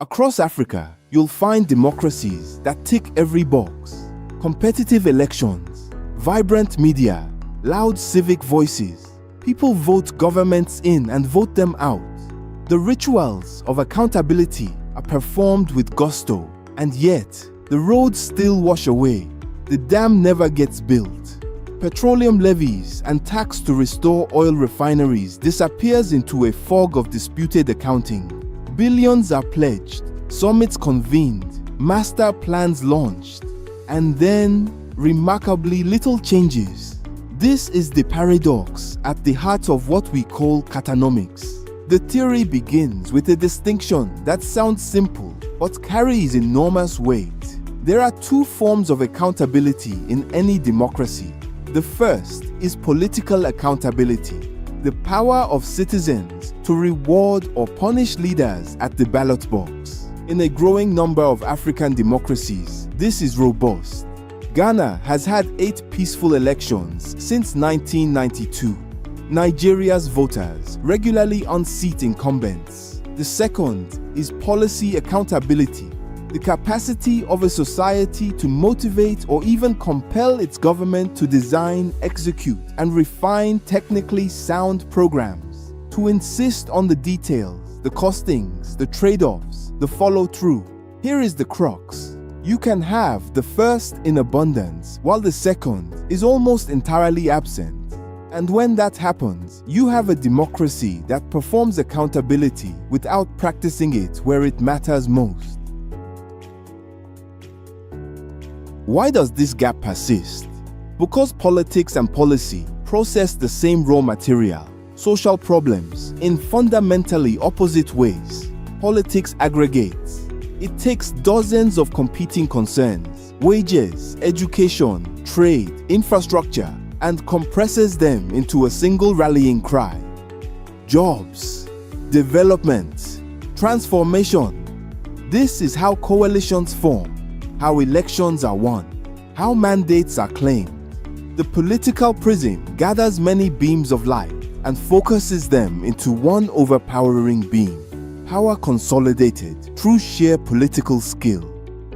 Across Africa, you'll find democracies that tick every box. Competitive elections, vibrant media, loud civic voices. People vote governments in and vote them out. The rituals of accountability are performed with gusto, and yet, the roads still wash away. The dam never gets built. Petroleum levies and tax to restore oil refineries disappears into a fog of disputed accounting. Billions are pledged, summits convened, master plans launched, and then, remarkably little changes. This is the paradox at the heart of what we call Katanomics. The theory begins with a distinction that sounds simple but carries enormous weight. There are two forms of accountability in any democracy. The first is political accountability, the power of citizens to reward or punish leaders at the ballot box. In a growing number of African democracies, this is robust. Ghana has had 8 peaceful elections since 1992. Nigeria's voters regularly unseat incumbents. The second is policy accountability, the capacity of a society to motivate or even compel its government to design, execute, and refine technically sound programs, to insist on the details, the costings, the trade-offs, the follow-through. Here is the crux. You can have the first in abundance while the second is almost entirely absent. And when that happens, you have a democracy that performs accountability without practicing it where it matters most. Why does this gap persist? Because politics and policy process the same raw material, social problems, in fundamentally opposite ways. Politics aggregates. It takes dozens of competing concerns, wages, education, trade, infrastructure, and compresses them into a single rallying cry. Jobs, development, transformation. This is how coalitions form, how elections are won, how mandates are claimed. The political prism gathers many beams of light and focuses them into one overpowering beam. Power consolidated through sheer political skill.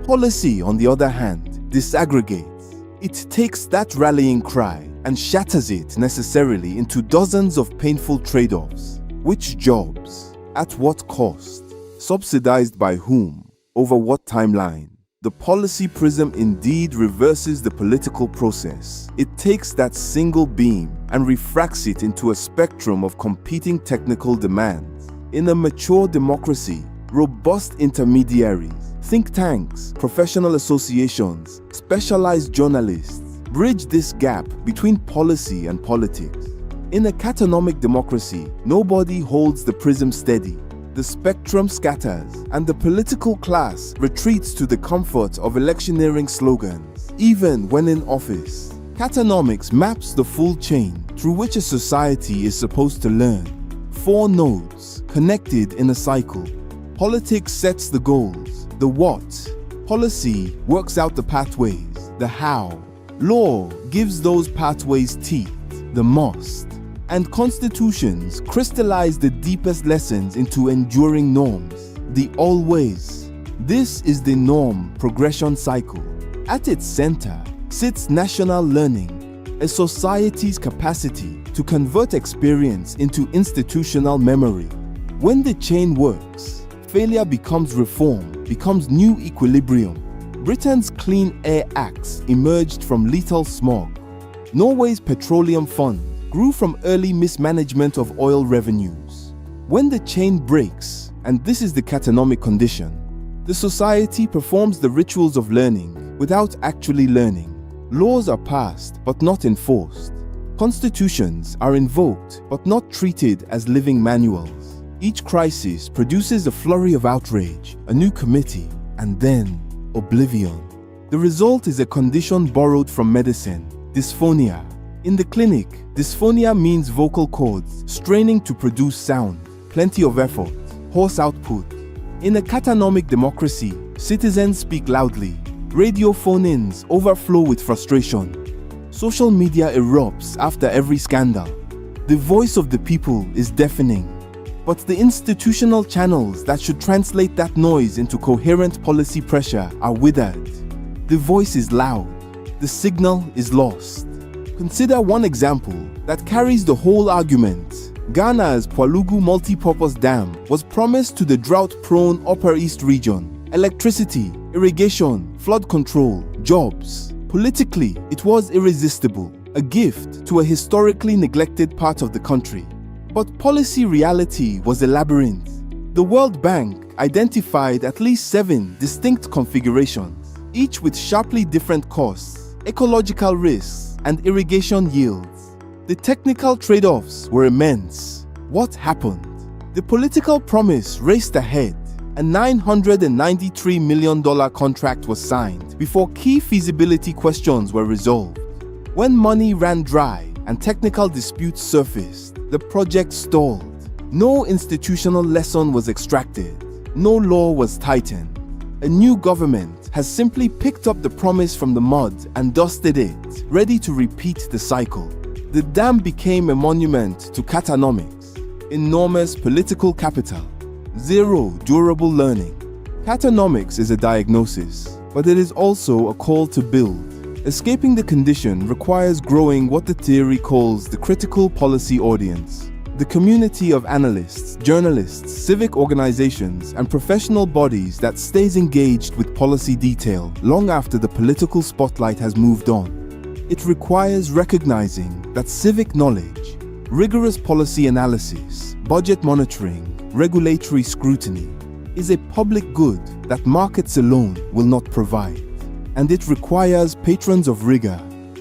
Policy, on the other hand, disaggregates. It takes that rallying cry and shatters it necessarily into dozens of painful trade-offs. Which jobs? At what cost? Subsidized by whom? Over what timeline? The policy prism indeed reverses the political process. It takes that single beam and refracts it into a spectrum of competing technical demands. In a mature democracy, robust intermediaries, think tanks, professional associations, specialized journalists bridge this gap between policy and politics. In a Katanomic democracy, nobody holds the prism steady. The spectrum scatters, and the political class retreats to the comfort of electioneering slogans, even when in office. Katanomics maps the full chain through which a society is supposed to learn. 4 nodes, connected in a cycle. Politics sets the goals, the what. Policy works out the pathways, the how. Law gives those pathways teeth, the must. And constitutions crystallize the deepest lessons into enduring norms, the always. This is the norm progression cycle. At its center sits national learning, a society's capacity to convert experience into institutional memory. When the chain works, failure becomes reform, becomes new equilibrium. Britain's Clean Air Acts emerged from lethal smog. Norway's petroleum fund grew from early mismanagement of oil revenues. When the chain breaks, and this is the Katanomic condition, the society performs the rituals of learning without actually learning. Laws are passed but not enforced. Constitutions are invoked but not treated as living manuals. Each crisis produces a flurry of outrage, a new committee, and then oblivion. The result is a condition borrowed from medicine, dysphonia. In the clinic, dysphonia means vocal cords straining to produce sound, plenty of effort, hoarse output. In a Katanomic democracy, citizens speak loudly. Radio phone-ins overflow with frustration. Social media erupts after every scandal. The voice of the people is deafening. But the institutional channels that should translate that noise into coherent policy pressure are withered. The voice is loud, the signal is lost. Consider one example that carries the whole argument. Ghana's Pwalugu multi-purpose dam was promised to the drought-prone Upper East region. Electricity, irrigation, flood control, jobs. Politically, it was irresistible, a gift to a historically neglected part of the country. But policy reality was a labyrinth. The World Bank identified at least 7 distinct configurations, each with sharply different costs, ecological risks, and irrigation yields. The technical trade-offs were immense. What happened? The political promise raced ahead. A $993 million contract was signed before key feasibility questions were resolved. When money ran dry and technical disputes surfaced, the project stalled. No institutional lesson was extracted. No law was tightened. A new government has simply picked up the promise from the mud and dusted it, ready to repeat the cycle. The dam became a monument to Katanomics, enormous political capital, zero durable learning. Katanomics is a diagnosis, but it is also a call to build. Escaping the condition requires growing what the theory calls the critical policy audience, the community of analysts, journalists, civic organizations, and professional bodies that stays engaged with policy detail long after the political spotlight has moved on. It requires recognizing that civic knowledge, rigorous policy analysis, budget monitoring, regulatory scrutiny is a public good that markets alone will not provide. And it requires patrons of rigor,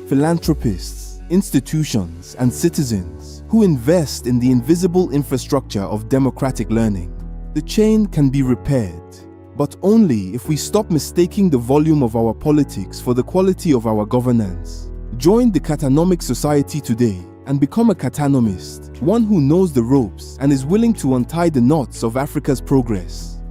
philanthropists, institutions, and citizens who invest in the invisible infrastructure of democratic learning. The chain can be repaired, but only if we stop mistaking the volume of our politics for the quality of our governance. Join the Katanomics Society today and become a Katanomist, one who knows the ropes and is willing to untie the knots of Africa's progress.